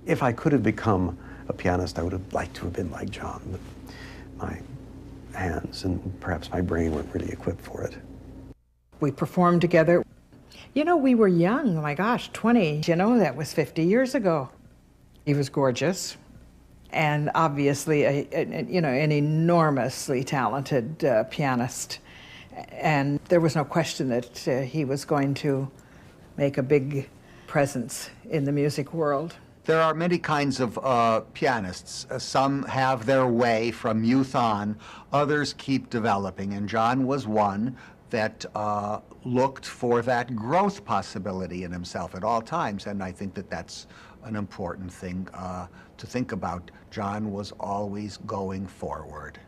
If I could have become a pianist, I would have liked to have been like John, but my hands and perhaps my brain weren't really equipped for it. We performed together. You know, we were young, oh my gosh, 20. You know, that was 50 years ago. He was gorgeous and obviously an enormously talented pianist. And there was no question that he was going to make a big presence in the music world. There are many kinds of pianists. Some have their way from youth on, others keep developing, and John was one that looked for that growth possibility in himself at all times, and I think that that's an important thing to think about. John was always going forward.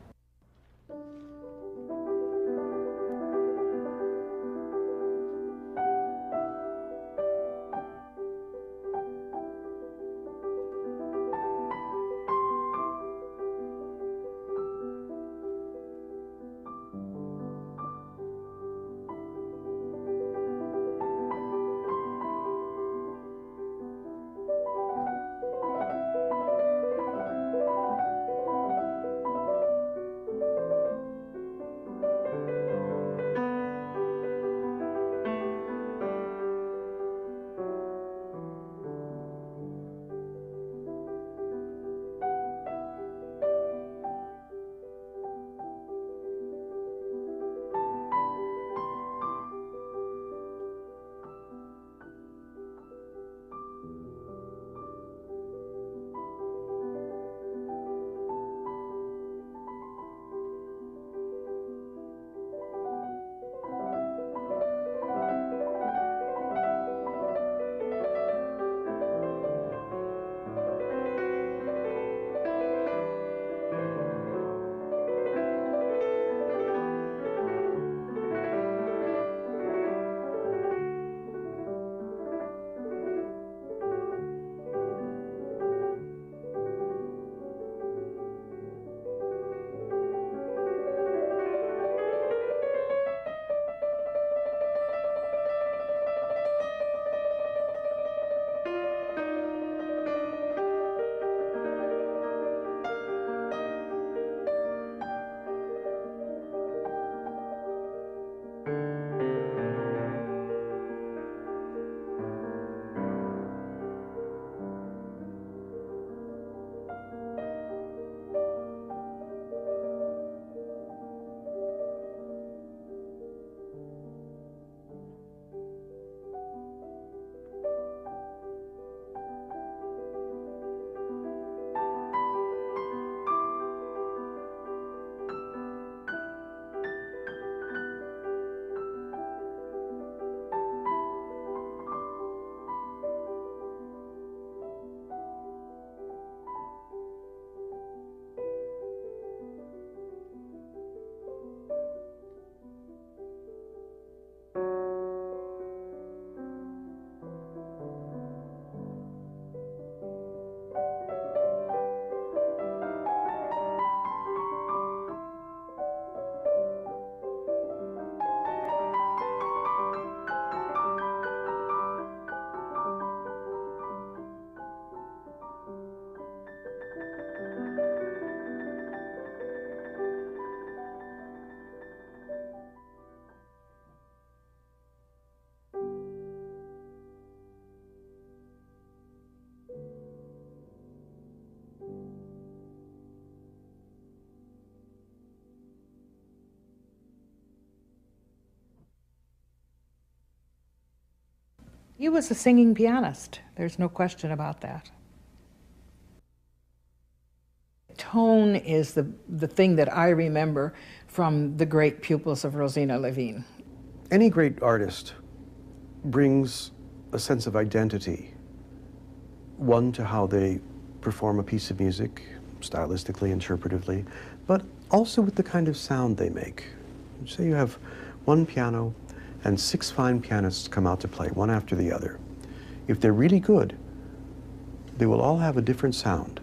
He was a singing pianist. There's no question about that. Tone is the thing that I remember from the great pupils of Rosina Lhevinne. Any great artist brings a sense of identity, one to how they perform a piece of music, stylistically, interpretively, but also with the kind of sound they make. Say you have one piano and 6 fine pianists come out to play, one after the other. If they're really good, they will all have a different sound.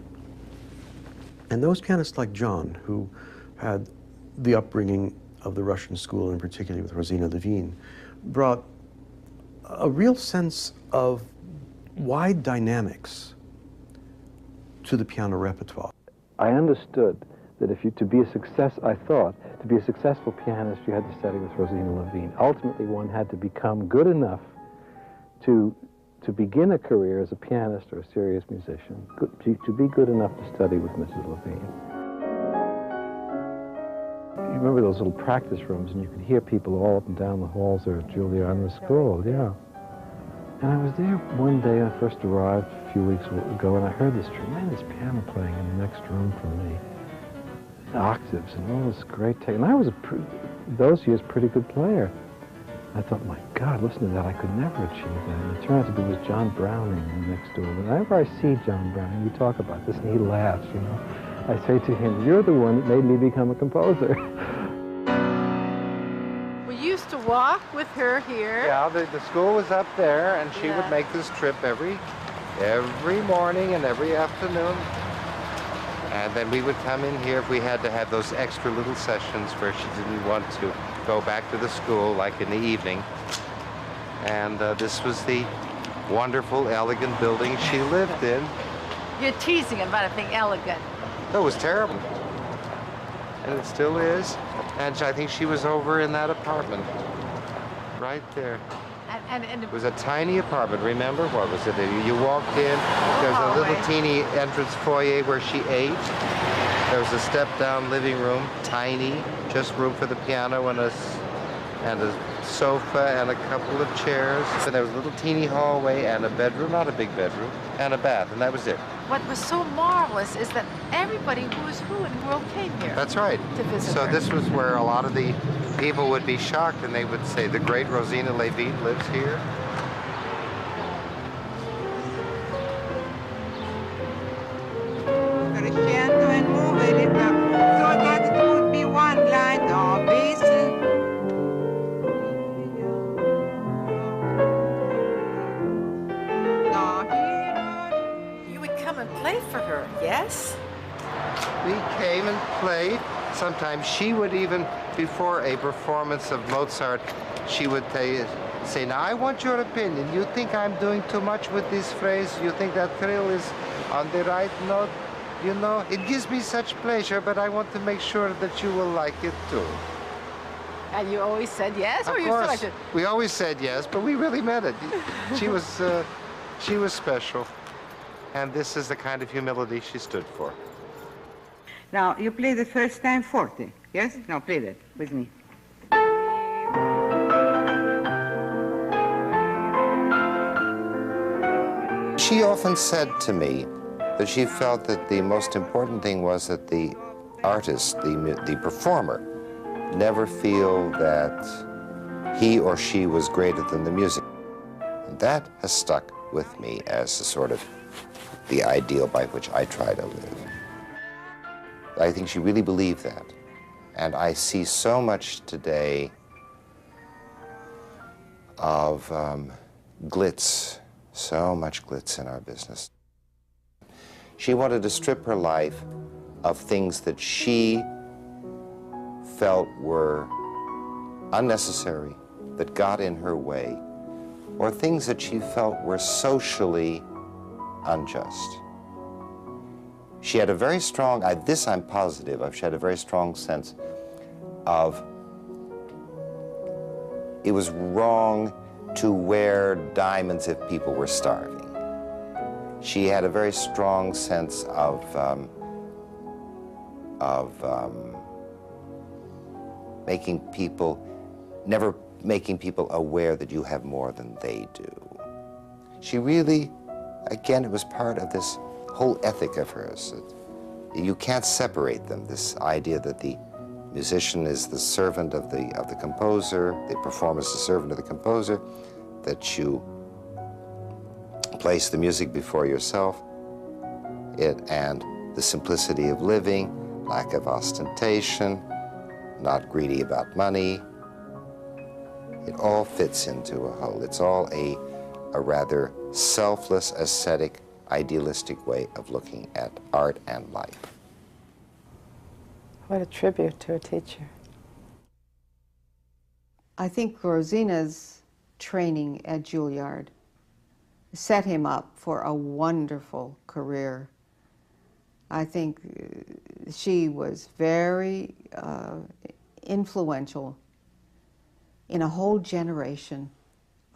And those pianists like John, who had the upbringing of the Russian school, and particularly with Rosina Lhevinne, brought a real sense of wide dynamics to the piano repertoire. I understood that if you, to be a successful pianist, you had to study with Lhevinne. Ultimately, one had to become good enough to begin a career as a pianist or a serious musician, to be good enough to study with Mrs. Lhevinne. You remember those little practice rooms, and you could hear people all up and down the halls there at Julliard in the school, yeah. And I was there one day, I first arrived a few weeks ago, and I heard this tremendous piano playing in the next room from me. Octaves and all this great technique. And I was, those years, pretty good player. I thought, my God, listen to that, I could never achieve that. And it turned out to be it was John Browning next door. Whenever I see John Browning, we talk about this, and he laughs, you know. I say to him, you're the one that made me become a composer. We used to walk with her here. Yeah, the school was up there, and she would make this trip every morning and every afternoon. And then we would come in here if we had to have those extra little sessions where she didn't want to go back to the school, like in the evening. And this was the wonderful, elegant building she lived in. You're teasing about it being elegant. It was terrible. And it still is. And I think she was over in that apartment, right there. And it was a tiny apartment, remember? What was it? You walked in, there's a little teeny entrance foyer where she ate. There was a step-down living room, tiny, just room for the piano and a sofa and a couple of chairs. And there was a little teeny hallway and a bedroom, not a big bedroom, and a bath, and that was it. What was so marvelous is that everybody who was who in the world came here. That's right. To visit so her. This was where a lot of the people would be shocked, and they would say, the great Rosina Lhevinne lives here. Crescendo and move it up so that it would be one line of bass. You would come and play for her, yes? We came and played. Sometimes she would even, before a performance of Mozart, she would say, now I want your opinion. You think I'm doing too much with this phrase? You think that trill is on the right note? You know, it gives me such pleasure, but I want to make sure that you will like it too. And you always said yes, or Of you course, selected? we always said yes, but we really meant it. She was special, and this is the kind of humility she stood for. Now, you play the first time forte, yes? Now, play that with me. She often said to me that she felt that the most important thing was that the artist, the performer, never feel that he or she was greater than the music. And that has stuck with me as a sort of the ideal by which I try to live. I think she really believed that. And I see so much today of glitz, so much glitz in our business. She wanted to strip her life of things that she felt were unnecessary, that got in her way, or things that she felt were socially unjust. She had a very strong, this I'm positive of, she had a very strong sense of it was wrong to wear diamonds if people were starving. She had a very strong sense of never making people aware that you have more than they do. She really, again, it was part of this whole ethic of hers. You can't separate them, this idea that the musician is the servant of the composer, the performer is the servant of the composer, that you place the music before yourself, and the simplicity of living, lack of ostentation, not greedy about money. It all fits into a whole. It's all a rather selfless, ascetic, idealistic way of looking at art and life. What a tribute to a teacher. I think Rosina's training at Julliard set him up for a wonderful career. I think she was very influential in a whole generation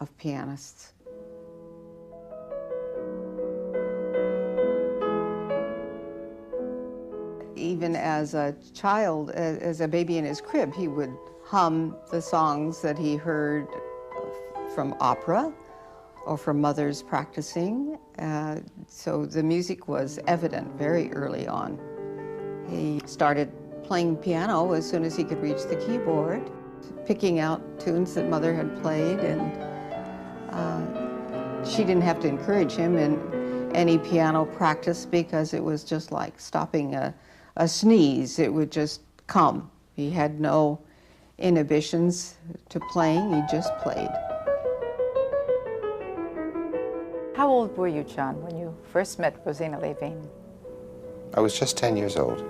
of pianists. Even as a child, as a baby in his crib, he would hum the songs that he heard from opera or from mothers practicing. So the music was evident very early on. He started playing piano as soon as he could reach the keyboard, picking out tunes that mother had played, and she didn't have to encourage him in any piano practice because it was just like stopping a sneeze. It would just come. He had no inhibitions to playing, he just played. How old were you, John, when you first met Rosina Lhevinne? I was just 10 years old.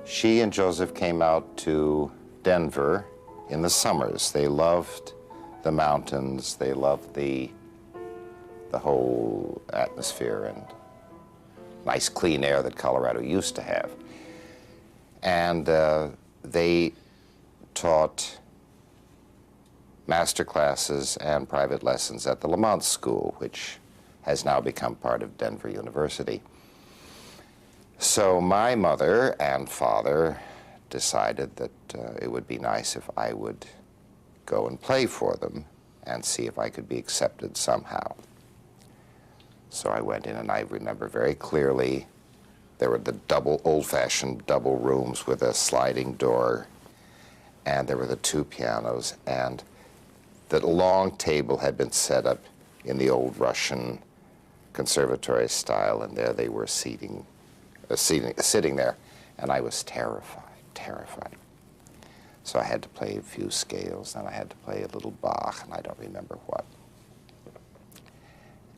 She and Joseph came out to Denver in the summers. They loved the mountains, they loved the whole atmosphere and nice clean air that Colorado used to have. And they taught master classes and private lessons at the Lamont School, which has now become part of Denver University. So my mother and father decided that it would be nice if I would go and play for them and see if I could be accepted somehow. So I went in, and I remember very clearly there were the old-fashioned double rooms with a sliding door, and there were the two pianos, and the long table had been set up in the old Russian conservatory style, and there they were sitting there, and I was terrified. So I had to play a few scales, and I had to play a little Bach, and I don't remember what.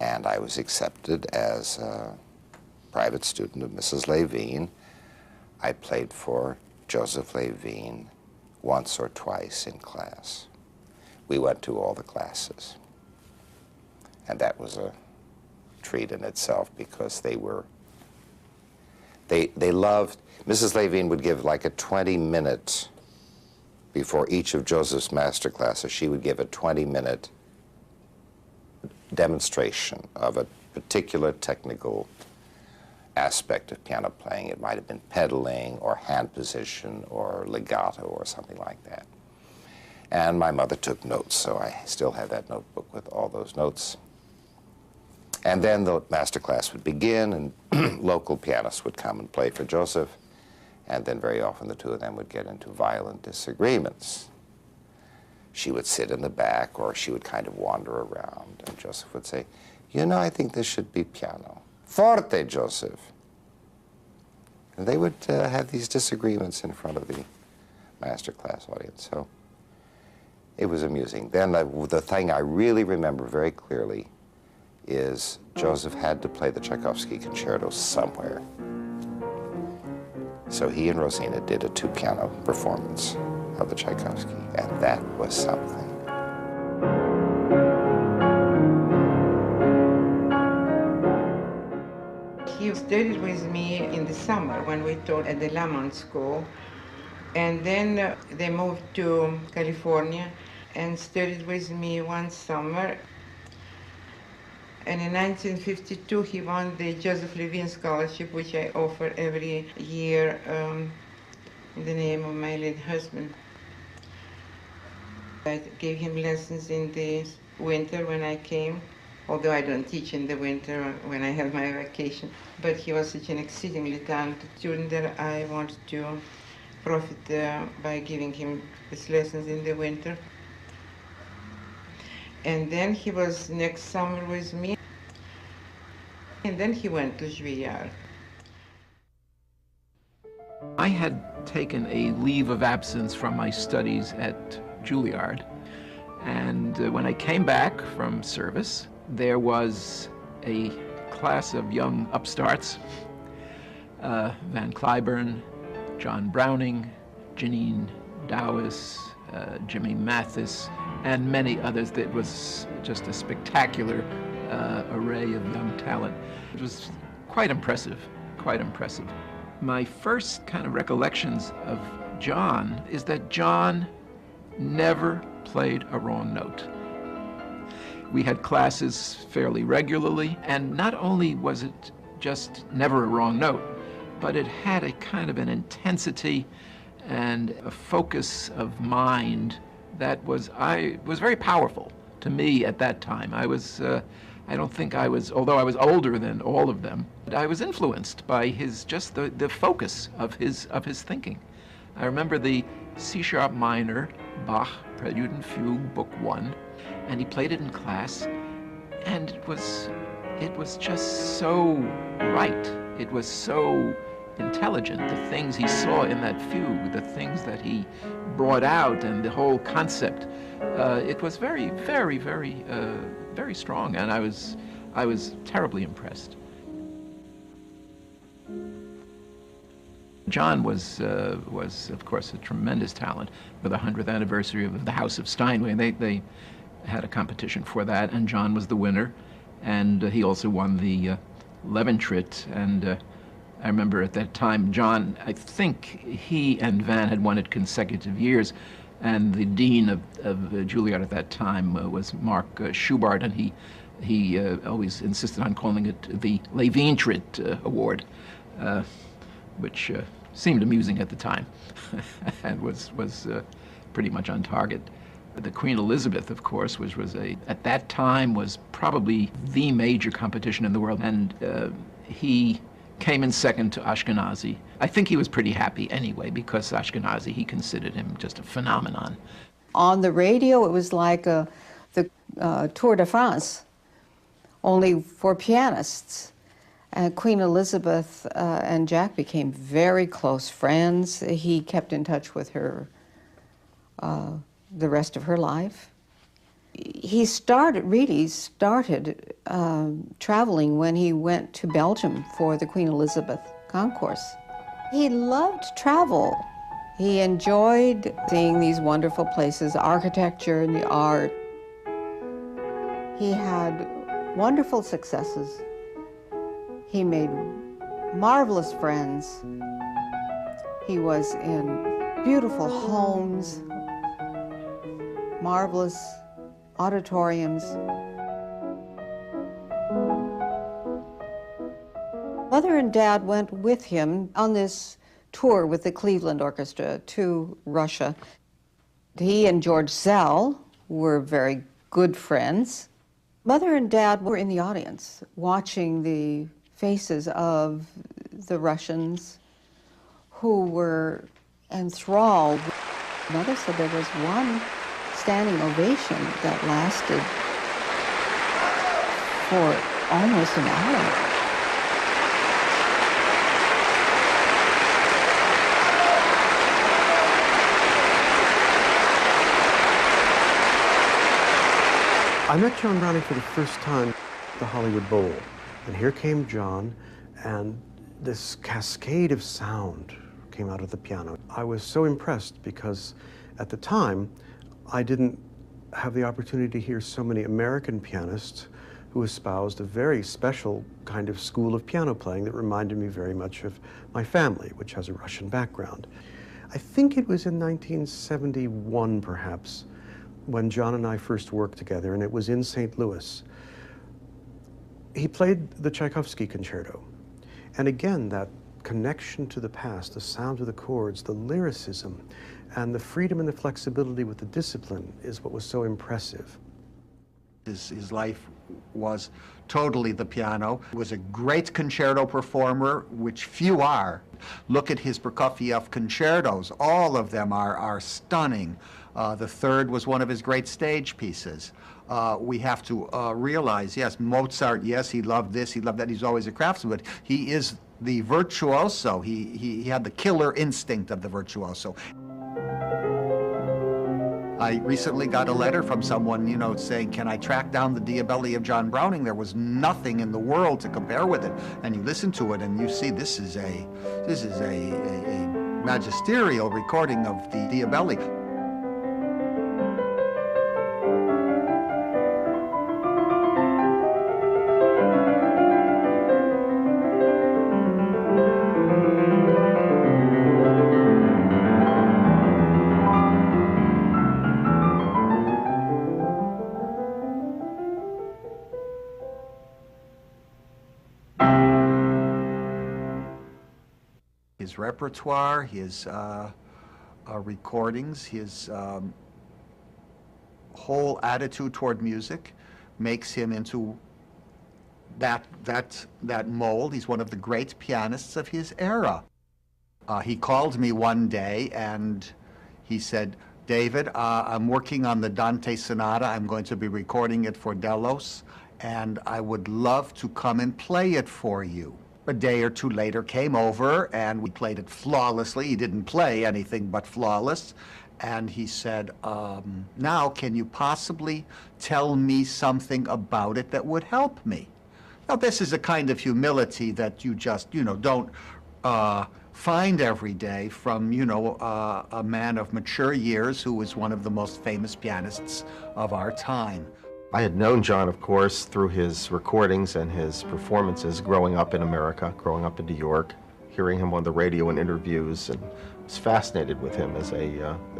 And I was accepted as a private student of Mrs. Lhevinne. I played for Joseph Lhevinne once or twice in class. We went to all the classes. And that was a treat in itself because they loved, Mrs. Lhevinne would give like a 20-minute, before each of Joseph's master classes, she would give a 20-minute demonstration of a particular technical aspect of piano playing. It might have been pedaling or hand position or legato or something like that. And my mother took notes, so I still have that notebook with all those notes. And then the master class would begin, and local pianists would come and play for Joseph, and then very often the two of them would get into violent disagreements. She would sit in the back, or she would kind of wander around, and Joseph would say, "You know, I think this should be piano. Forte, Joseph." And they would have these disagreements in front of the master class audience, so it was amusing. Then the thing I really remember very clearly is Joseph had to play the Tchaikovsky concerto somewhere. So he and Rosina did a two-piano performance of the Tchaikovsky, and that was something. He studied with me in the summer when we taught at the Lamont School, and then they moved to California and studied with me one summer. And in 1952, he won the Joseph Lhevinne Scholarship, which I offer every year in the name of my late husband. I gave him lessons in the winter when I came, although I don't teach in the winter when I have my vacation. But he was such an exceedingly talented student that I wanted to profit by giving him his lessons in the winter. And then he was next summer with me. And then he went to Julliard. I had taken a leave of absence from my studies at Julliard. And when I came back from service, there was a class of young upstarts, Van Cliburn, John Browning, Janine Dowis, Jimmy Mathis, and many others. That was just a spectacular array of young talent. It was quite impressive, quite impressive. My first kind of recollections of John is that John never played a wrong note. We had classes fairly regularly, and not only was it just never a wrong note, but it had a kind of an intensity and a focus of mind that was very powerful to me at that time. I don't think I was, although I was older than all of them, I was influenced by just the focus of his thinking. I remember the C-sharp minor, Bach, Prelude and Fugue, Book 1, and he played it in class, and it was just so right. It was so intelligent, the things he saw in that fugue, the things that he brought out, and the whole concept. It was very, very, very, very strong, and I was terribly impressed. John was of course a tremendous talent. For the 100th anniversary of the House of Steinway, they had a competition for that, and John was the winner, and he also won the Lhevinne. And I remember at that time, John, I think he and Van had won it consecutive years, and the dean of Julliard at that time was Mark Schubart, and he always insisted on calling it the Lhevinne Award, which seemed amusing at the time and was pretty much on target. The Queen Elizabeth, of course, at that time was probably the major competition in the world, and he came in second to Ashkenazi. I think he was pretty happy anyway, because Ashkenazi, he considered him just a phenomenon. On the radio, it was like the Tour de France, only for pianists. And Queen Elizabeth and Jack became very close friends. He kept in touch with her the rest of her life. He really started traveling when he went to Belgium for the Queen Elizabeth concourse. He loved travel. He enjoyed seeing these wonderful places, architecture and the art. He had wonderful successes. He made marvelous friends. He was in beautiful homes, marvelous auditoriums. Mother and Dad went with him on this tour with the Cleveland Orchestra to Russia. He and George Zell were very good friends. Mother and Dad were in the audience watching the faces of the Russians who were enthralled. Mother said there was one standing ovation that lasted for almost an hour. I met John Browning for the first time at the Hollywood Bowl. And here came John, and this cascade of sound came out of the piano. I was so impressed because at the time, I didn't have the opportunity to hear so many American pianists who espoused a very special kind of school of piano playing that reminded me very much of my family, which has a Russian background. I think it was in 1971, perhaps, when John and I first worked together, and it was in St. Louis. He played the Tchaikovsky Concerto. And again, that connection to the past, the sound of the chords, the lyricism, and the freedom and the flexibility with the discipline is what was so impressive. His life was totally the piano. He was a great concerto performer, which few are. Look at his Prokofiev concertos. All of them are stunning. The third was one of his great stage pieces. We have to realize, yes, Mozart, yes, he loved this, he loved that, he's always a craftsman, but he is the virtuoso. He had the killer instinct of the virtuoso. I recently got a letter from someone, saying, can I track down the Diabelli of John Browning? There was nothing in the world to compare with it. And you listen to it and you see this is a magisterial recording of the Diabelli. his repertoire, his recordings, his whole attitude toward music makes him into that mold. He's one of the great pianists of his era. He called me one day and he said, "David, I'm working on the Dante Sonata. I'm going to be recording it for Delos, and I would love to come and play it for you." A day or two later came over and we played it flawlessly. He didn't play anything but flawless. And he said, "Now can you possibly tell me something about it that would help me?" Now this is a kind of humility that you just, don't find every day from, a man of mature years who is one of the most famous pianists of our time. I had known John, of course, through his recordings and his performances growing up in America, growing up in New York, hearing him on the radio and interviews, and was fascinated with him as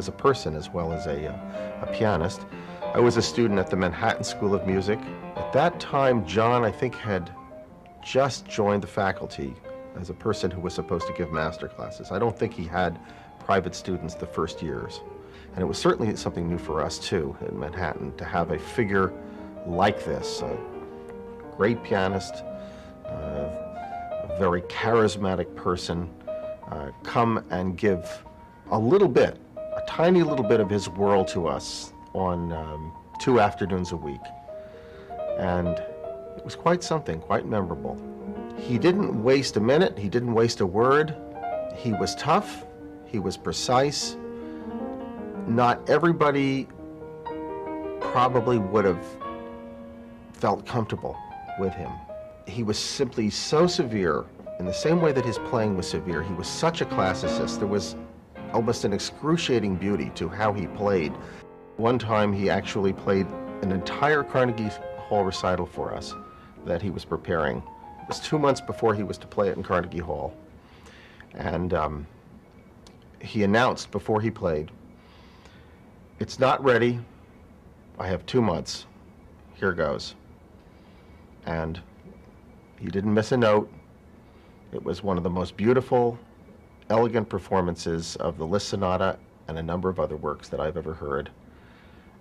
a person as well as a pianist. I was a student at the Manhattan School of Music. At that time, John, I think, had just joined the faculty as a person who was supposed to give master classes. I don't think he had private students the first years. And it was certainly something new for us, too, in Manhattan, to have a figure like this, a great pianist, a very charismatic person, come and give a little bit, a tiny little bit of his world to us on 2 afternoons a week. And it was quite something, quite memorable. He didn't waste a minute, he didn't waste a word. He was tough, he was precise. Not everybody probably would have felt comfortable with him. He was simply so severe, in the same way that his playing was severe. He was such a classicist. There was almost an excruciating beauty to how he played. One time he actually played an entire Carnegie Hall recital for us that he was preparing. It was 2 months before he was to play it in Carnegie Hall. And he announced before he played, "It's not ready. I have 2 months. Here goes." And he didn't miss a note. It was one of the most beautiful, elegant performances of the Liszt Sonata and a number of other works that I've ever heard.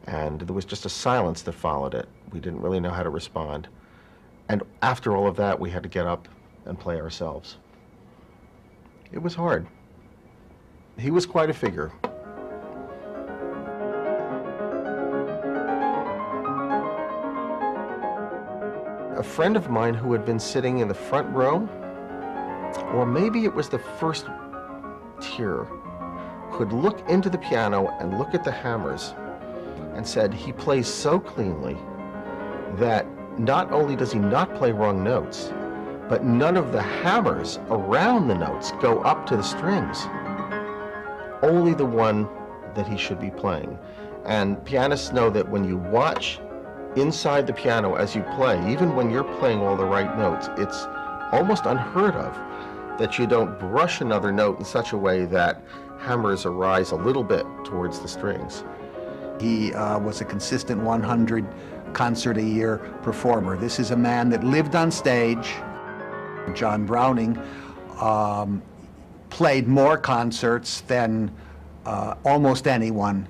And there was just a silence that followed it. We didn't really know how to respond. And after all of that, we had to get up and play ourselves. It was hard. He was quite a figure. A friend of mine who had been sitting in the front row, or maybe it was the first tier, could look into the piano and look at the hammers and said he plays so cleanly that not only does he not play wrong notes, but none of the hammers around the notes go up to the strings. Only the one that he should be playing. And pianists know that when you watch inside the piano as you play, even when you're playing all the right notes, it's almost unheard of that you don't brush another note in such a way that hammers arise a little bit towards the strings. He was a consistent 100 concert a year performer. This is a man that lived on stage. John Browning played more concerts than almost anyone.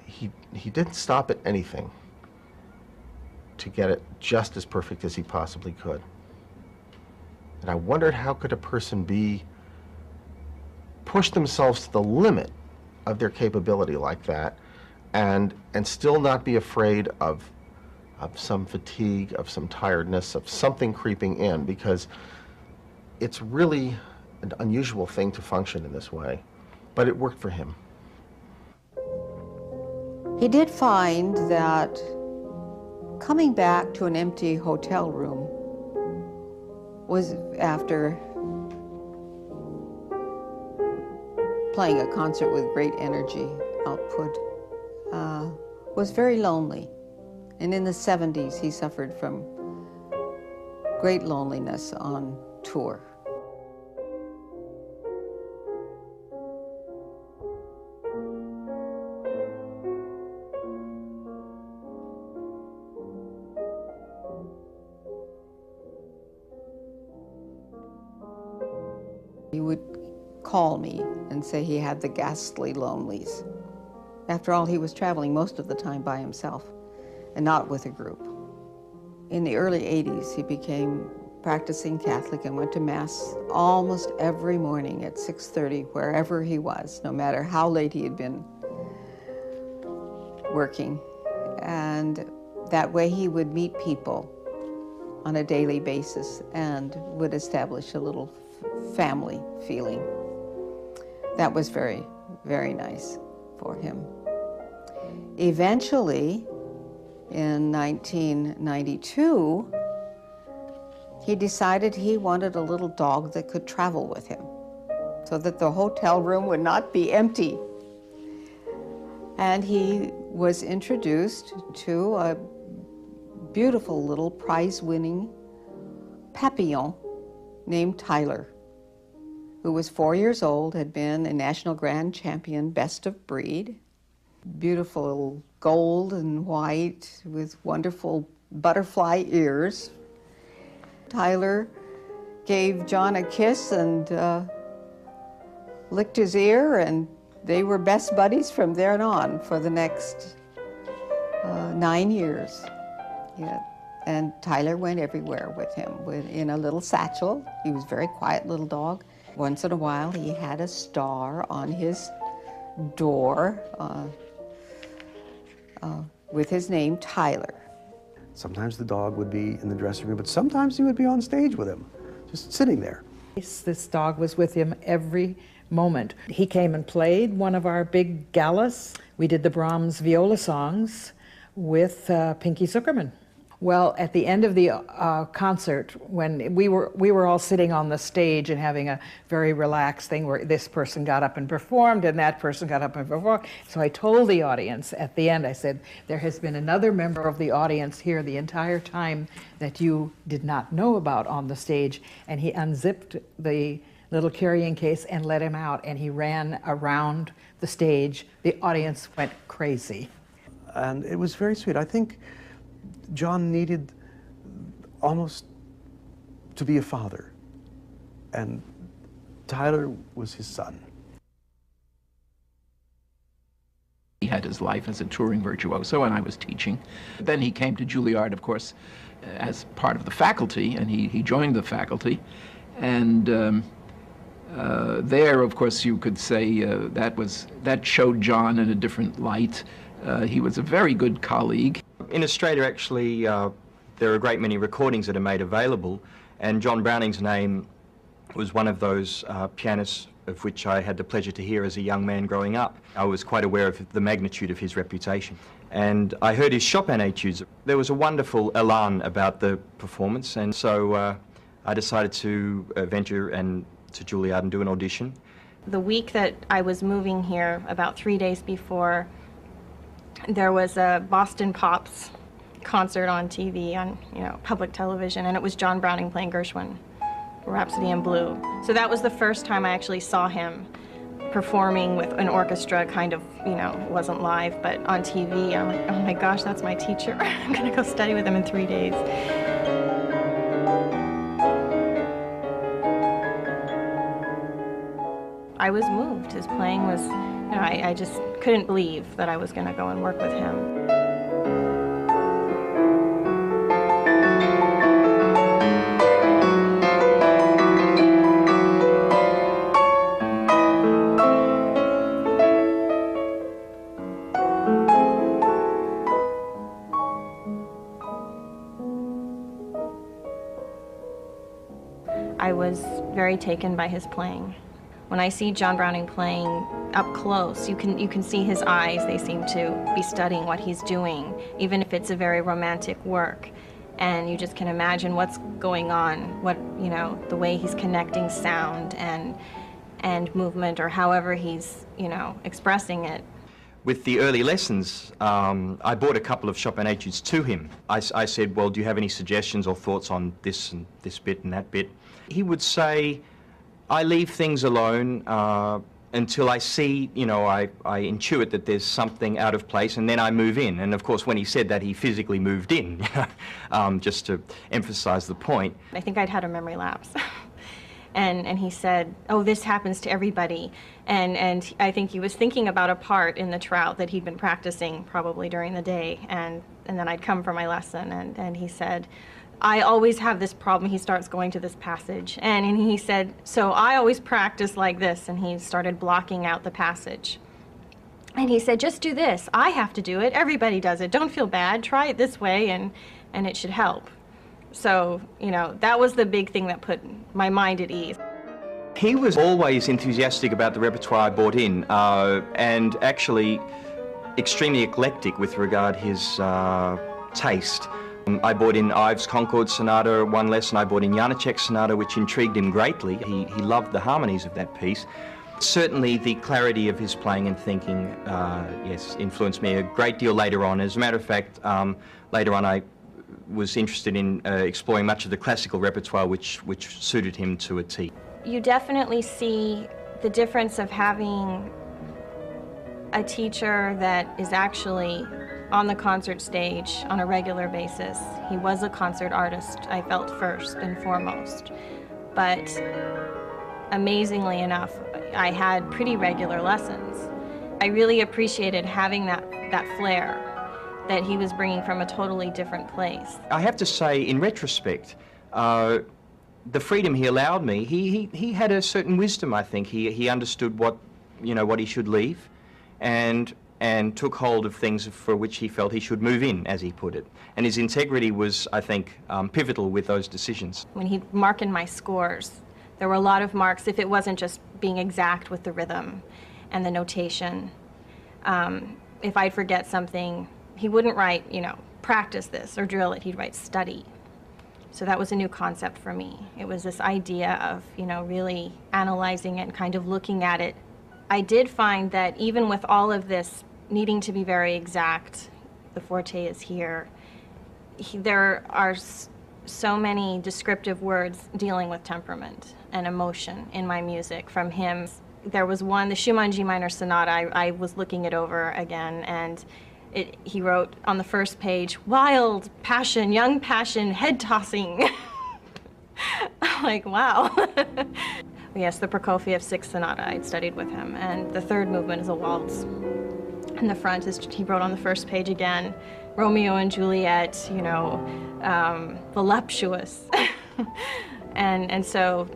He didn't stop at anything to get it just as perfect as he possibly could. And I wondered, how could a person push themselves to the limit of their capability like that and still not be afraid of some fatigue, of some tiredness, of something creeping in, because it's really an unusual thing to function in this way. But it worked for him. He did find that coming back to an empty hotel room was, after playing a concert with great energy output, was very lonely. And in the 70s, he suffered from great loneliness on tour. He would call me and say he had the ghastly lonelies. After all, he was traveling most of the time by himself and not with a group. In the early 80s, he became practicing Catholic and went to Mass almost every morning at 6:30, wherever he was, no matter how late he had been working. And that way he would meet people on a daily basis and would establish a little family feeling. That was very, very nice for him. Eventually, in 1992, he decided he wanted a little dog that could travel with him so that the hotel room would not be empty. And he was introduced to a beautiful little prize-winning papillon named Tyler, who was 4 years old, had been a national grand champion, best of breed, beautiful gold and white with wonderful butterfly ears. Tyler gave John a kiss and licked his ear, and they were best buddies from there on for the next 9 years. Yeah. And Tyler went everywhere with him in a little satchel. He was a very quiet little dog. Once in a while, he had a star on his door with his name, Tyler. Sometimes the dog would be in the dressing room, but sometimes he would be on stage with him, just sitting there. This dog was with him every moment. He came and played one of our big galas. We did the Brahms viola songs with Pinky Zuckerman. Well, at the end of the concert, when we were all sitting on the stage and having a very relaxed thing where this person got up and performed and that person got up and performed. So I told the audience at the end, I said, there has been another member of the audience here the entire time that you did not know about on the stage. And he unzipped the little carrying case and let him out, and he ran around the stage. The audience went crazy. And it was very sweet. I think John needed almost to be a father, and Tyler was his son. He had his life as a touring virtuoso, and I was teaching. Then he came to Julliard, of course, as part of the faculty, and he joined the faculty. And there, of course, you could say that showed John in a different light. He was a very good colleague. In Australia, actually, there are a great many recordings that are made available, and John Browning's name was one of those pianists of which I had the pleasure to hear as a young man growing up. I was quite aware of the magnitude of his reputation. And I heard his Chopin etudes. There was a wonderful elan about the performance, and so I decided to venture to Julliard and do an audition. The week that I was moving here, about 3 days before, there was a Boston Pops concert on TV, on public television, and it was John Browning playing Gershwin, Rhapsody in Blue. So that was the first time I actually saw him performing with an orchestra, kind of, wasn't live, but on TV. I'm like, oh my gosh, that's my teacher. I'm gonna go study with him in 3 days. I was moved. His playing was, I just couldn't believe that I was going to go and work with him. I was very taken by his playing. When I see John Browning playing up close, you can see his eyes. They seem to be studying what he's doing, even if it's a very romantic work. And you just can imagine what's going on, the way he's connecting sound and movement, or however he's, expressing it. With the early lessons, I brought a couple of Chopin etudes to him. I said, well, do you have any suggestions or thoughts on this and this bit and that bit? He would say, I leave things alone until I see, I intuit that there's something out of place, and then I move in. And of course, when he said that, he physically moved in, just to emphasize the point. I think I'd had a memory lapse. And he said, oh, this happens to everybody. And I think he was thinking about a part in the Trout that he'd been practicing probably during the day. And then I'd come for my lesson, and he said, I always have this problem. He starts going to this passage. And he said, so I always practice like this. And he started blocking out the passage. And he said, just do this. I have to do it. Everybody does it. Don't feel bad. Try it this way, and it should help. So, you know, that was the big thing that put my mind at ease. He was always enthusiastic about the repertoire I brought in, and actually extremely eclectic with regard his taste. I brought in Ives' Concord Sonata one lesson. I brought in Janacek's Sonata, which intrigued him greatly. He loved the harmonies of that piece. Certainly the clarity of his playing and thinking, yes, influenced me a great deal later on. As a matter of fact, later on I was interested in exploring much of the classical repertoire which suited him to a T. You definitely see the difference of having a teacher that is actually on the concert stage on a regular basis. He was a concert artist, I felt, first and foremost. But amazingly enough, I had pretty regular lessons. I really appreciated having that flair that he was bringing from a totally different place. I have to say, in retrospect, the freedom he allowed me, he had a certain wisdom, I think. He understood what he should leave, and took hold of things for which he felt he should move in, as he put it. And his integrity was, I think, pivotal with those decisions. When he'd mark in my scores, there were a lot of marks if it wasn't just being exact with the rhythm and the notation. If I'd forget something, he wouldn't write, practice this or drill it. He'd write study. So that was a new concept for me. It was this idea of, really analyzing it and kind of looking at it. I did find that even with all of this needing to be very exact, the forte is here, there are so many descriptive words dealing with temperament and emotion in my music from him. There was one, the Schumann G minor sonata, I was looking it over again, and he wrote on the first page, wild passion, young passion, head tossing. I'm like, wow. Yes, the Prokofiev Sixth Sonata, I'd studied with him, and the third movement is a waltz. And the front is, he wrote on the first page again, Romeo and Juliet, voluptuous. and so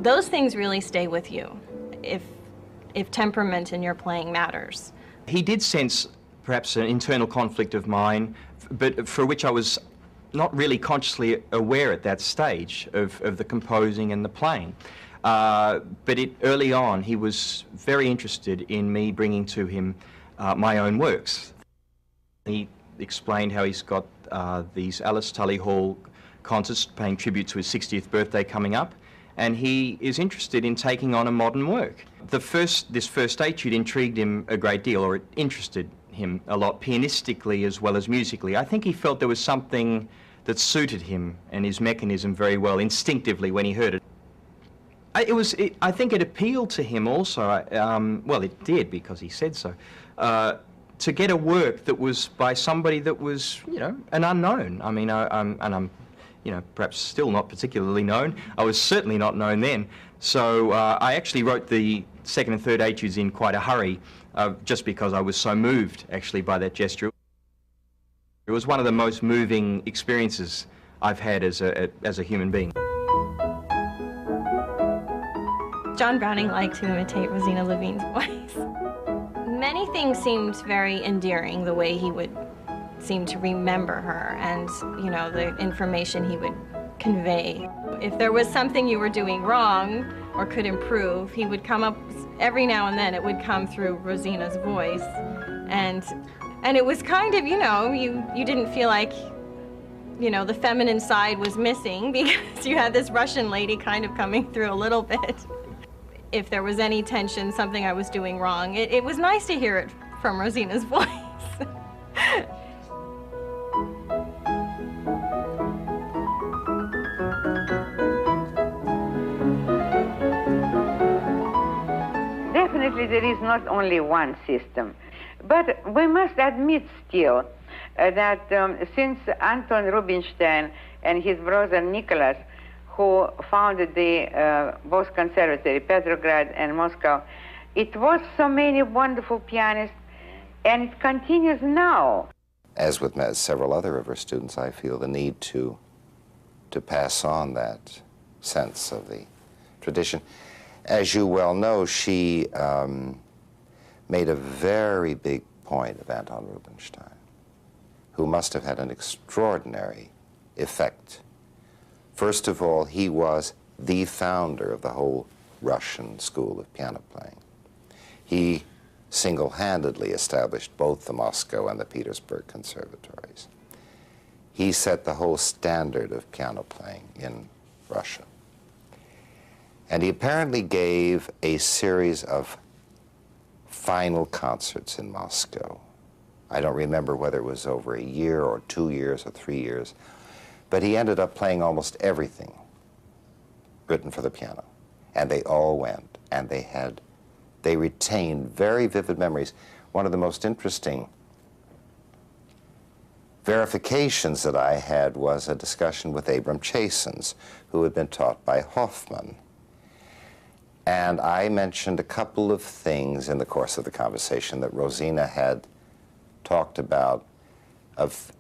those things really stay with you if temperament in your playing matters. He did sense perhaps an internal conflict of mine, but for which I was not really consciously aware at that stage of the composing and the playing. But early on, he was very interested in me bringing to him my own works. He explained how he's got these Alice Tully Hall concerts paying tribute to his 60th birthday coming up, and he is interested in taking on a modern work. This first etude intrigued him a great deal, or it interested him a lot, pianistically as well as musically. I think he felt there was something that suited him and his mechanism very well, instinctively, when he heard it. I think it appealed to him also, well, it did because he said so, to get a work that was by somebody that was, an unknown. I mean, I'm perhaps still not particularly known. I was certainly not known then. So I actually wrote the second and third etudes in quite a hurry, just because I was so moved, actually, by that gesture. It was one of the most moving experiences I've had as a human being. John Browning liked to imitate Rosina Lhevinne's voice. Many things seemed very endearing, the way he would seem to remember her and, the information he would convey. If there was something you were doing wrong or could improve, he would come up, every now and then it would come through Rosina's voice. And it was kind of, you didn't feel like, the feminine side was missing because you had this Russian lady kind of coming through a little bit. If there was any tension, something I was doing wrong, it was nice to hear it from Rosina's voice. Definitely there is not only one system, but we must admit still that since Anton Rubinstein and his brother Nicholas, who founded the both conservatory, Petrograd and Moscow. It was so many wonderful pianists, and it continues now. As with several other of her students, I feel the need to pass on that sense of the tradition. As you well know, she made a very big point of Anton Rubinstein, who must have had an extraordinary effect. First of all, he was the founder of the whole Russian school of piano playing. He single-handedly established both the Moscow and the Petersburg conservatories. He set the whole standard of piano playing in Russia. And he apparently gave a series of final concerts in Moscow. I don't remember whether it was over a year or 2 years or 3 years, but he ended up playing almost everything written for the piano. And they all went, and they retained very vivid memories. One of the most interesting verifications that I had was a discussion with Abram Chasins, who had been taught by Hoffman. And I mentioned a couple of things in the course of the conversation that Rosina had talked about, of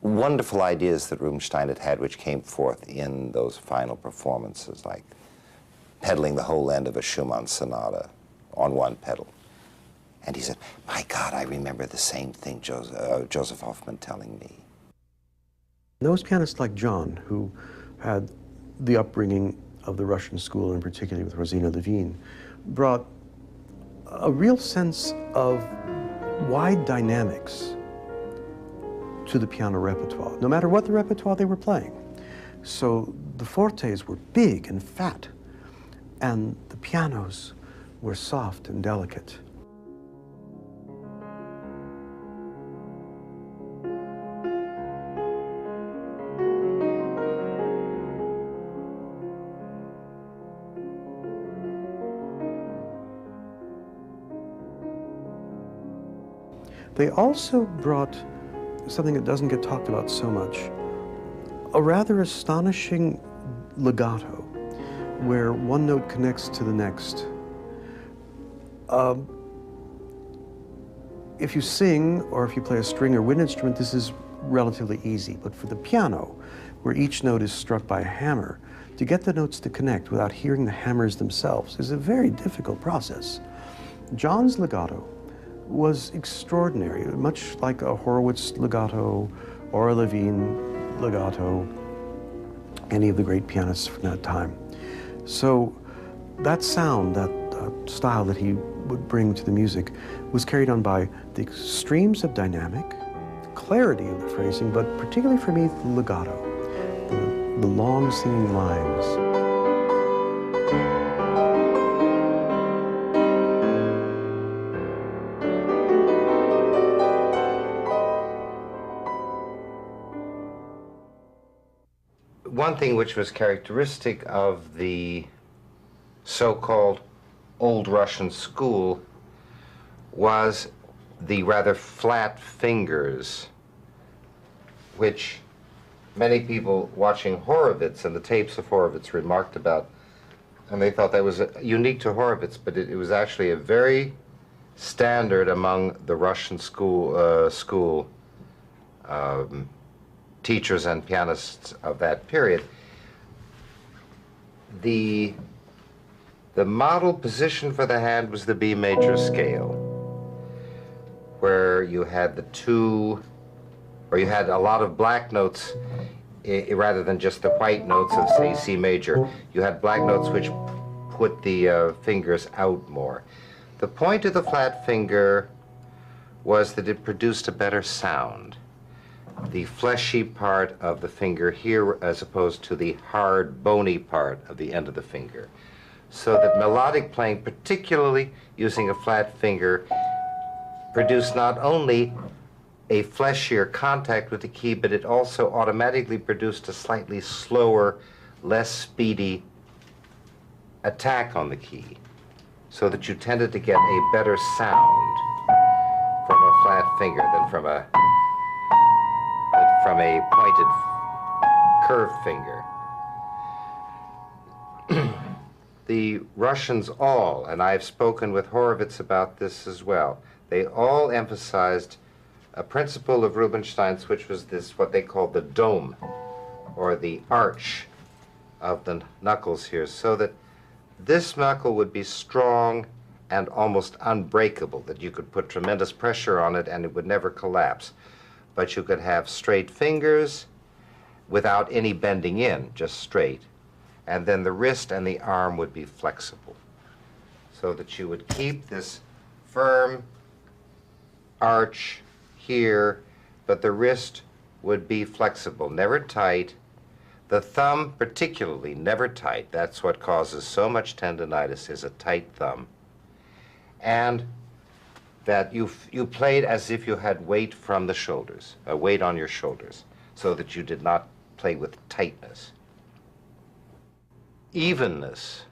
wonderful ideas that Rubinstein had had, which came forth in those final performances, like pedaling the whole end of a Schumann sonata on one pedal. And he said, "My God, I remember the same thing Joseph Hoffman telling me." Those pianists like John, who had the upbringing of the Russian school, and particularly with Rosina Lhevinne, brought a real sense of wide dynamics to the piano repertoire, no matter what the repertoire they were playing. So the fortes were big and fat, and the pianos were soft and delicate. They also brought something that doesn't get talked about so much, a rather astonishing legato, where one note connects to the next. If you sing, or if you play a string or wind instrument, this is relatively easy. But for the piano, where each note is struck by a hammer, to get the notes to connect without hearing the hammers themselves is a very difficult process. John's legato was extraordinary, much like a Horowitz legato or a Lhevinne legato, any of the great pianists from that time. So that sound, that style that he would bring to the music was carried on by the extremes of dynamic, clarity of the phrasing, but particularly for me, the legato, the long singing lines. One thing which was characteristic of the so-called Old Russian school was the rather flat fingers, which many people watching Horowitz and the tapes of Horowitz remarked about, and they thought that was unique to Horowitz, but it was actually a very standard among the Russian school teachers and pianists of that period. The model position for the hand was the B major scale, where you had the two, or you had a lot of black notes rather than just the white notes of, say, C major. You had black notes which put the fingers out more. The point of the flat finger was that it produced a better sound. The fleshy part of the finger here as opposed to the hard, bony part of the end of the finger. So that melodic playing, particularly using a flat finger, produced not only a fleshier contact with the key, but it also automatically produced a slightly slower, less speedy attack on the key, so that you tended to get a better sound from a flat finger than from a pointed curved finger. the Russians all, and I've spoken with Horowitz about this as well, they all emphasized a principle of Rubinstein's, which was this, what they called the dome, or the arch of the knuckles here, so that this knuckle would be strong and almost unbreakable, that you could put tremendous pressure on it and it would never collapse. But you could have straight fingers without any bending in, just straight. And then the wrist and the arm would be flexible, so that you would keep this firm arch here, but the wrist would be flexible, never tight. The thumb particularly, never tight. That's what causes so much tendinitis, is a tight thumb. And that you played as if you had weight from the shoulders, a weight on your shoulders, so that you did not play with tightness. Evenness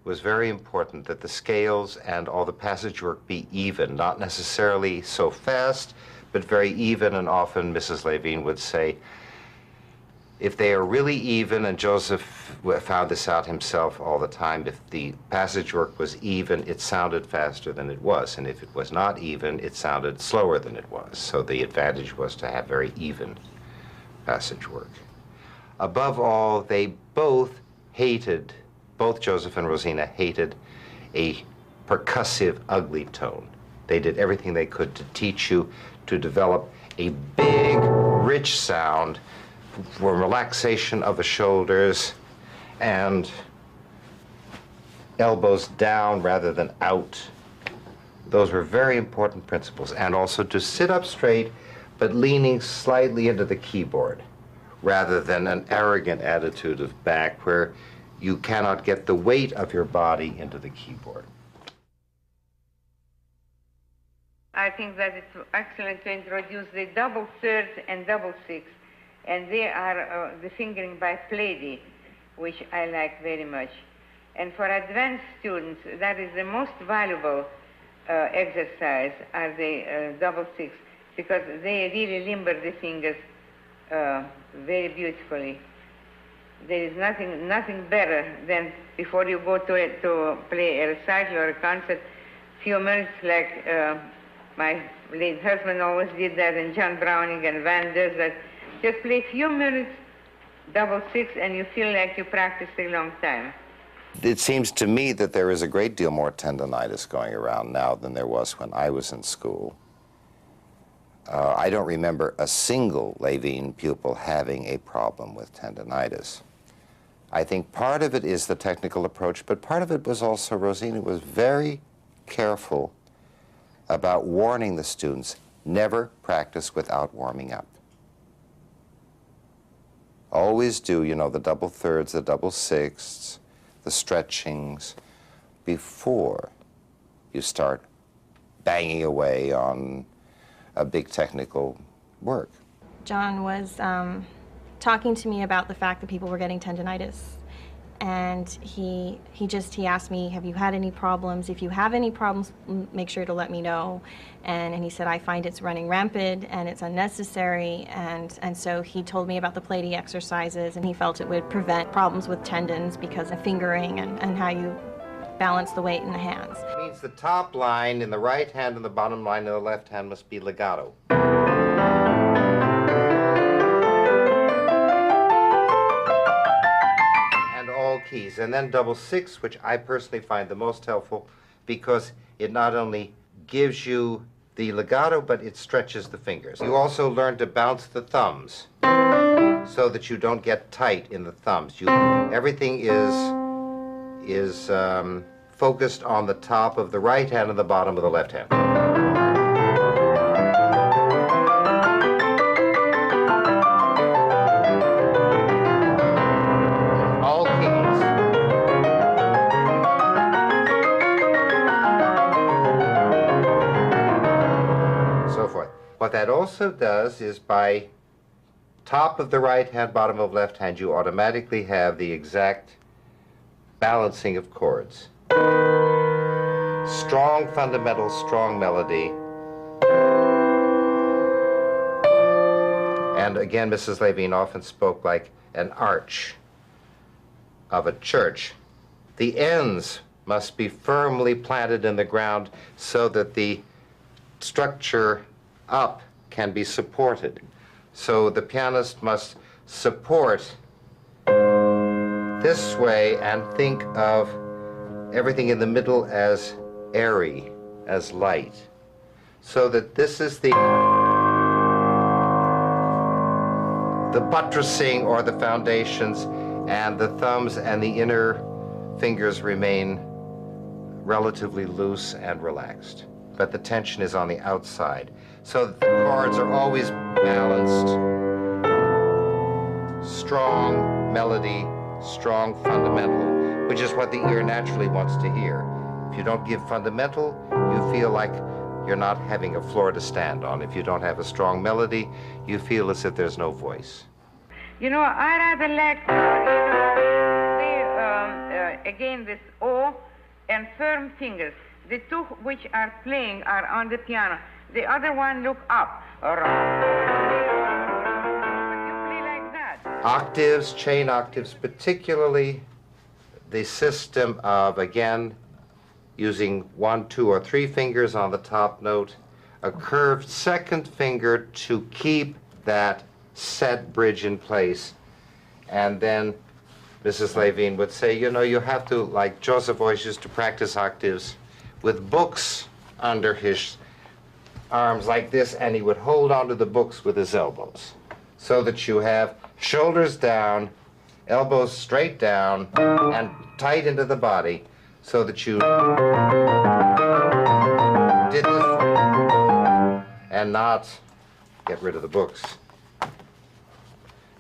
was very important, that the scales and all the passage work be even, not necessarily so fast, but very even, and often Mrs. Lhevinne would say, if they are really even, and Joseph found this out himself all the time, if the passage work was even, it sounded faster than it was, and if it was not even, it sounded slower than it was. So the advantage was to have very even passage work. Above all, they both hated, both Joseph and Rosina hated a percussive, ugly tone. They did everything they could to teach you to develop a big, rich sound for relaxation of the shoulders and elbows down rather than out. Those were very important principles. And also to sit up straight, but leaning slightly into the keyboard, rather than an arrogant attitude of back where you cannot get the weight of your body into the keyboard. I think that it's excellent to introduce the double thirds and double sixths, and they are the fingering by Plaidy, which I like very much. And for advanced students, that is the most valuable exercise, are the double sixths, because they really limber the fingers very beautifully. There is nothing better than before you go to play a recital or a concert, few minutes like my late husband always did that, and John Browning and Van does that. Just play a few minutes, double six, and you feel like you practiced a long time. It seems to me that there is a great deal more tendinitis going around now than there was when I was in school. I don't remember a single Lhevinne pupil having a problem with tendinitis. I think part of it is the technical approach, but part of it was also Rosina was very careful about warning the students, never practice without warming up. Always do, you know, the double thirds, the double sixths, the stretchings, before you start banging away on a big technical work. John was talking to me about the fact that people were getting tendinitis. And he asked me, have you had any problems? If you have any problems, make sure to let me know. And he said, I find it's running rampant and it's unnecessary. And so he told me about the Plaidy exercises, and he felt it would prevent problems with tendons because of fingering and how you balance the weight in the hands. It means the top line in the right hand and the bottom line in the left hand must be legato. Keys, and then double six, which I personally find the most helpful because it not only gives you the legato, but it stretches the fingers. You also learn to bounce the thumbs so that you don't get tight in the thumbs. Everything is focused on the top of the right hand and the bottom of the left hand. What that also does is by top of the right hand, bottom of left hand, you automatically have the exact balancing of chords. Strong fundamental, strong melody. And again, Mrs. Lhevinne often spoke like an arch of a church. the ends must be firmly planted in the ground so that the structure up can be supported. So the pianist must support this way and think of everything in the middle as airy, as light. So that this is the buttressing or the foundations, and the thumbs and the inner fingers remain relatively loose and relaxed. But the tension is on the outside. So that the chords are always balanced. Strong melody, strong fundamental, which is what the ear naturally wants to hear. If you don't give fundamental, you feel like you're not having a floor to stand on. If you don't have a strong melody, you feel as if there's no voice. You know, I rather like, again, this O and firm fingers. The two which are playing are on the piano. The other one look up. But you play like that. Octaves, chain octaves, particularly the system of, again, using 1, 2, or 3 fingers on the top note, a curved second finger to keep that set bridge in place. And then Mrs. Lhevinne would say, you know, you have to, like Joseph always used to practice octaves with books under his arms like this, and he would hold onto the books with his elbows, so that you have shoulders down, elbows straight down, and tight into the body, so that you did this, and not get rid of the books.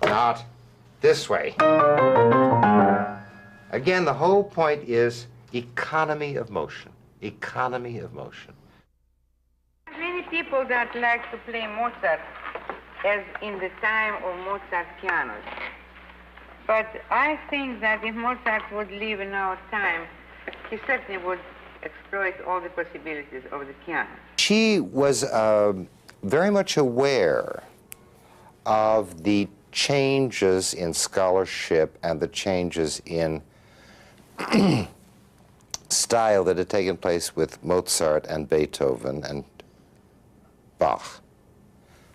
Not this way. Again, the whole point is economy of motion. Economy of motion. Many people that like to play Mozart as in the time of Mozart pianos. But I think that if Mozart would live in our time, he certainly would exploit all the possibilities of the piano. She was very much aware of the changes in scholarship and the changes in style that had taken place with Mozart and Beethoven and Bach.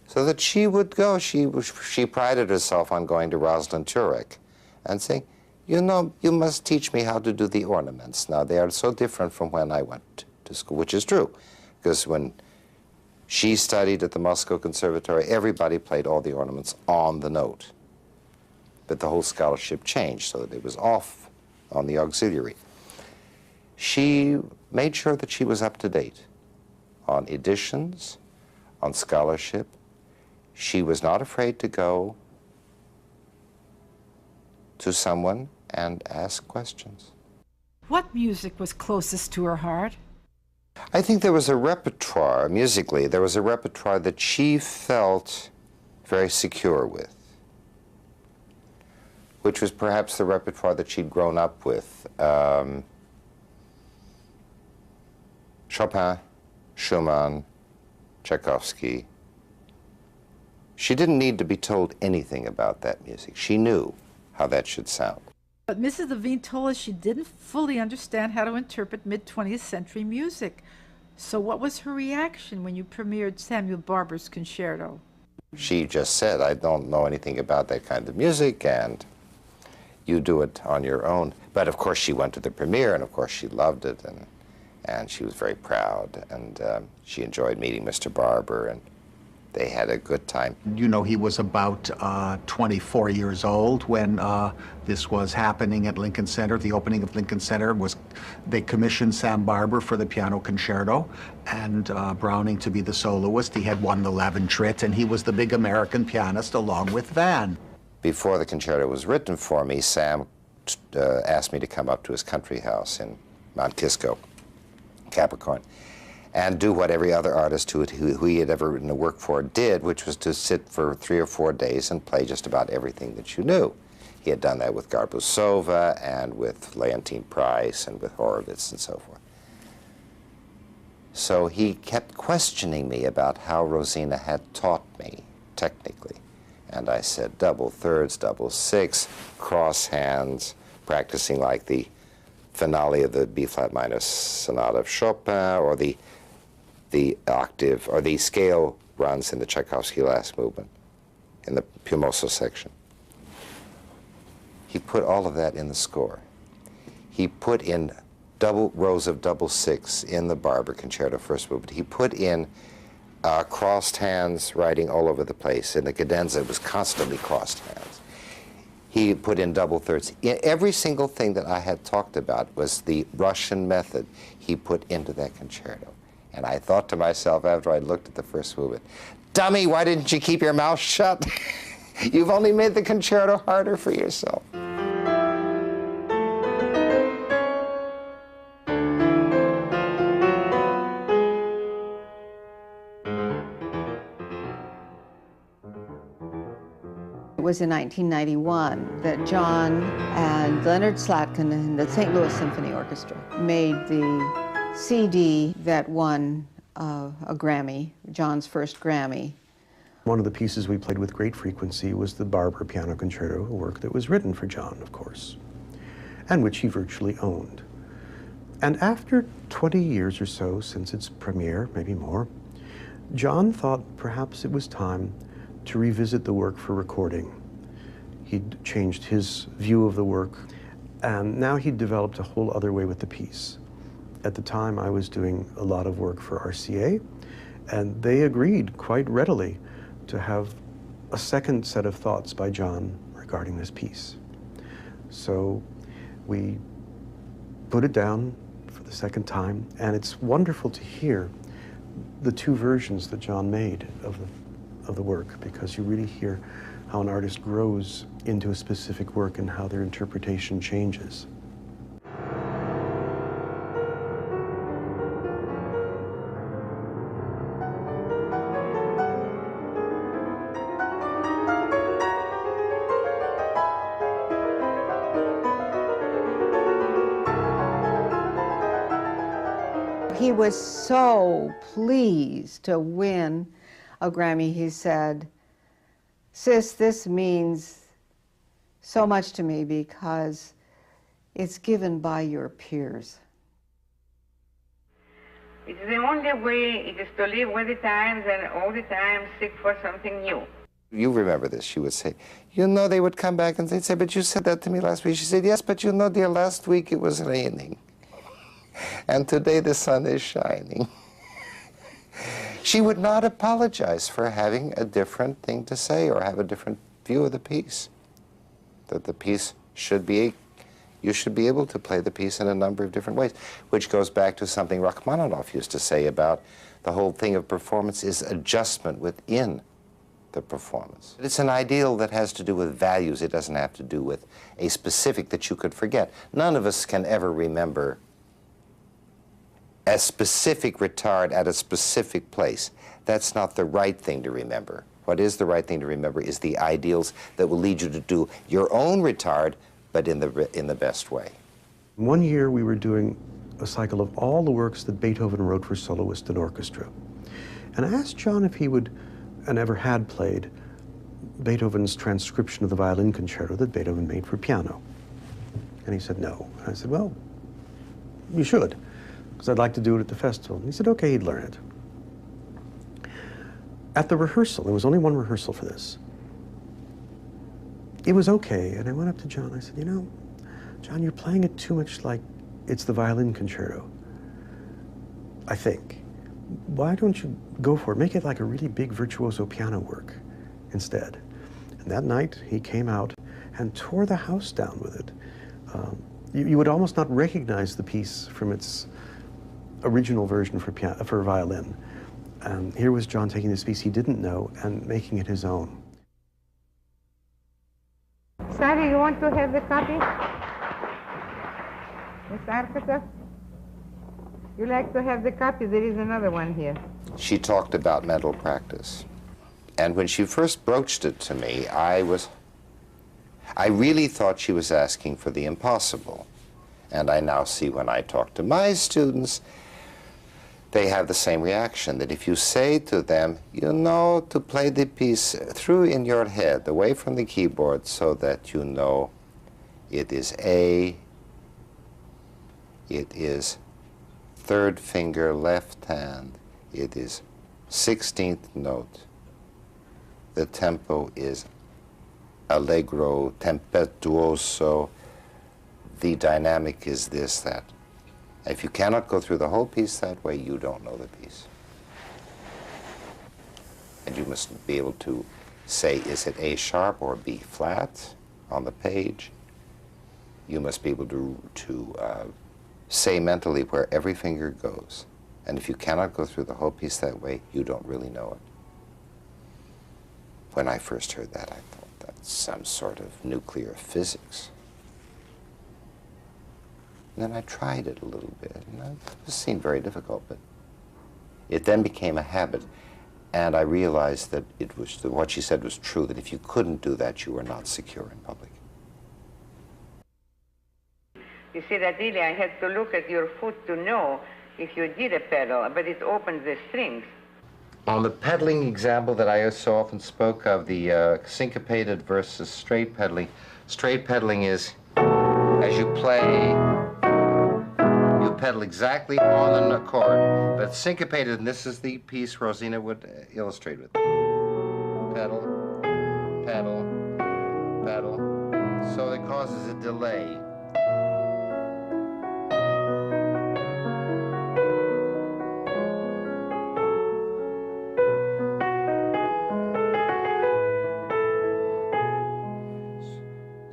So that she would go, she prided herself on going to Rosalind Turek and saying, you know, you must teach me how to do the ornaments. Now, they are so different from when I went to school, which is true, because when she studied at the Moscow Conservatory, everybody played all the ornaments on the note. But the whole scholarship changed so that it was off on the auxiliary. She made sure that she was up to date on editions, on scholarship. She was not afraid to go to someone and ask questions. What music was closest to her heart? I think there was a repertoire, musically, there was a repertoire that she felt very secure with, which was perhaps the repertoire that she'd grown up with. Chopin, Schumann, Tchaikovsky. She didn't need to be told anything about that music. She knew how that should sound. But Mrs. Lhevinne told us she didn't fully understand how to interpret mid-20th century music. So what was her reaction when you premiered Samuel Barber's concerto? She just said, I don't know anything about that kind of music, and you do it on your own. But of course she went to the premiere, and of course she loved it, and she was very proud, and she enjoyed meeting Mr. Barber, and they had a good time. You know, he was about 24 years old when this was happening at Lincoln Center. The opening of Lincoln Center was, they commissioned Sam Barber for the piano concerto and Browning to be the soloist. He had won the Lhevinne Trit, and he was the big American pianist along with Van. Before the concerto was written for me, Sam asked me to come up to his country house in Mount Kisco, Capricorn, and do what every other artist who he had ever written a work for did, which was to sit for 3 or 4 days and play just about everything that you knew. He had done that with Garbusova and with Leontine Price and with Horowitz and so forth. So he kept questioning me about how Rosina had taught me technically. And I said double thirds, double six, cross hands, practicing like the finale of the B-flat minor sonata of Chopin, or the octave, or the scale runs in the Tchaikovsky last movement, in the più mosso section. He put all of that in the score. He put in double rows of double six in the Barber Concerto first movement. He put in crossed hands writing all over the place. In the cadenza, it was constantly crossed hands. He put in double thirds. Every single thing that I had talked about was the Russian method he put into that concerto. And I thought to myself after I looked at the first movement, dummy, why didn't you keep your mouth shut? You've only made the concerto harder for yourself. It was in 1991 that John and Leonard Slatkin and the St. Louis Symphony Orchestra made the CD that won a Grammy, John's first Grammy. One of the pieces we played with great frequency was the Barber Piano Concerto, a work that was written for John, of course, and which he virtually owned. And after 20 years or so since its premiere, maybe more, John thought perhaps it was time to revisit the work for recording. He'd changed his view of the work, and now he'd developed a whole other way with the piece. At the time, I was doing a lot of work for RCA, and they agreed quite readily to have a second set of thoughts by John regarding this piece. So we put it down for the second time, and it's wonderful to hear the two versions that John made of the work, because you really hear how an artist grows into a specific work and how their interpretation changes. He was so pleased to win a Grammy. He said, "Sis, this means so much to me because it's given by your peers." It's the only way, it is to live with the times and all the time seek for something new. You remember this, she would say, you know, they would come back and they'd say, but you said that to me last week. She said, yes, but you know, dear, last week it was raining. And today the sun is shining. She would not apologize for having a different thing to say or have a different view of the piece. That the piece should be, you should be able to play the piece in a number of different ways, which goes back to something Rachmaninoff used to say about the whole thing of performance is adjustment within the performance. It's an ideal that has to do with values. It doesn't have to do with a specific that you could forget. None of us can ever remember a specific retard at a specific place. That's not the right thing to remember. What is the right thing to remember is the ideals that will lead you to do your own retard, but in the best way. One year we were doing a cycle of all the works that Beethoven wrote for soloist and orchestra. And I asked John if he would, and ever had played, Beethoven's transcription of the violin concerto that Beethoven made for piano. And he said no. And I said, well, you should, because I'd like to do it at the festival. And he said, okay, he'd learn it. At the rehearsal, there was only one rehearsal for this. It was okay, and I went up to John, I said, you know, John, you're playing it too much like it's the violin concerto, I think. Why don't you go for it? Make it like a really big virtuoso piano work instead. And that night, he came out and tore the house down with it. You would almost not recognize the piece from its original version for violin. And here was John taking this piece he didn't know and making it his own. Sari, you want to have the copy? Miss Arkata? You like to have the copy? There is another one here. She talked about mental practice. And when she first broached it to me, I really thought she was asking for the impossible. And I now see when I talk to my students, they have the same reaction, that if you say to them, you know, to play the piece through in your head, away from the keyboard, so that you know it is A, It is third finger, left hand. It is 16th note. The tempo is allegro, tempestuoso. The dynamic is this, that. If you cannot go through the whole piece that way, you don't know the piece. And you must be able to say, is it A sharp or B flat on the page? You must be able to say mentally where every finger goes. And if you cannot go through the whole piece that way, you don't really know it. When I first heard that, I thought that's some sort of nuclear physics. And then I tried it a little bit, and it seemed very difficult, but it then became a habit. And I realized that it was, what she said was true, that if you couldn't do that, you were not secure in public. You see that really I had to look at your foot to know if you did a pedal, but it opens the strings. On the pedaling example that I so often spoke of, the syncopated versus straight pedaling is, as you play, you pedal exactly on an chord, but syncopated, and this is the piece Rosina would illustrate with. Pedal, pedal, pedal, so it causes a delay.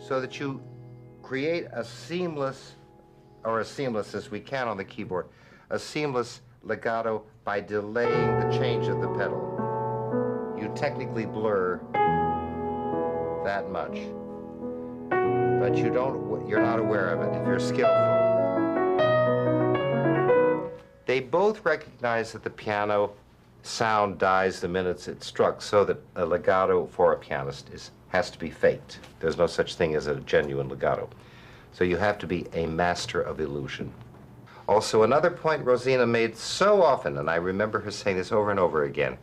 So that you create a seamless, or as seamless as we can on the keyboard, a seamless legato by delaying the change of the pedal. You technically blur that much, but you're not aware of it if you're skillful. They both recognize that the piano sound dies the minute it's struck, so that a legato for a pianist has to be faked. There's no such thing as a genuine legato. So you have to be a master of illusion. Also, another point Rosina made so often, and I remember her saying this over and over again,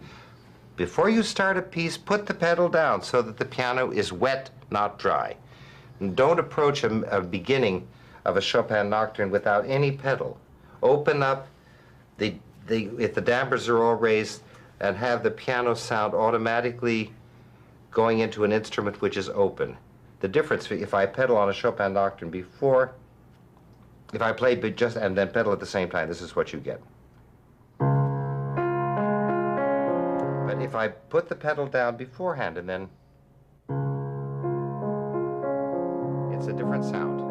before you start a piece, put the pedal down so that the piano is wet, not dry. And don't approach a beginning of a Chopin nocturne without any pedal. Open up, if the dampers are all raised, and have the piano sound automatically going into an instrument which is open. The difference, if I pedal on a Chopin nocturne before, if I play just and then pedal at the same time, this is what you get. But if I put the pedal down beforehand and then, it's a different sound.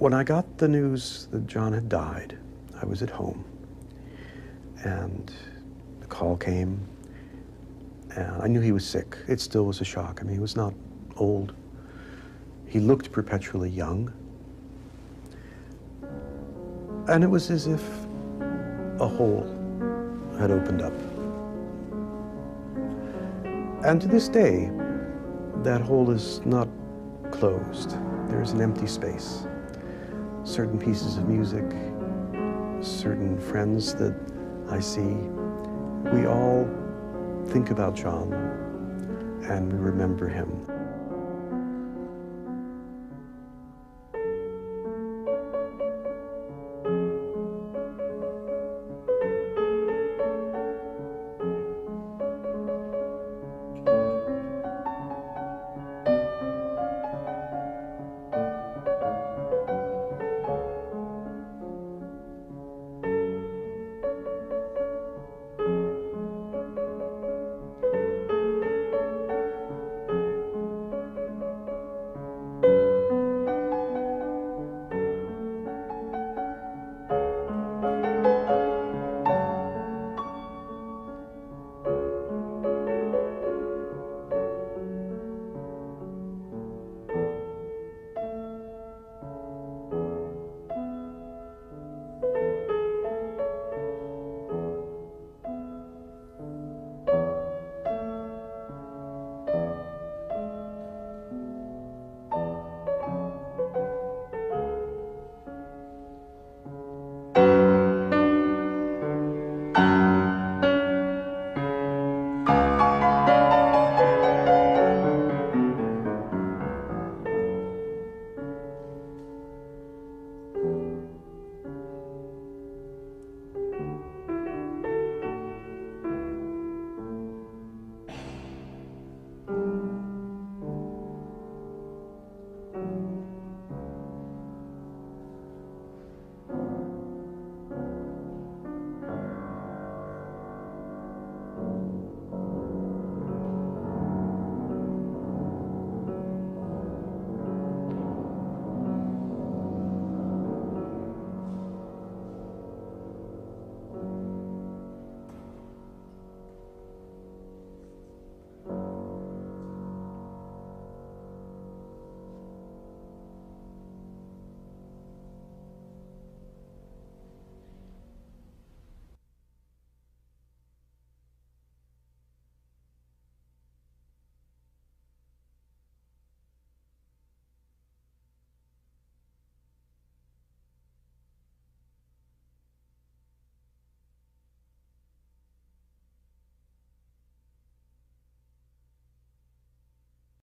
When I got the news that John had died, I was at home, and the call came, and I knew he was sick. It still was a shock. I mean, he was not old. He looked perpetually young. And it was as if a hole had opened up. And to this day, that hole is not closed. There's an empty space. Certain pieces of music, certain friends that I see, we all think about John and we remember him.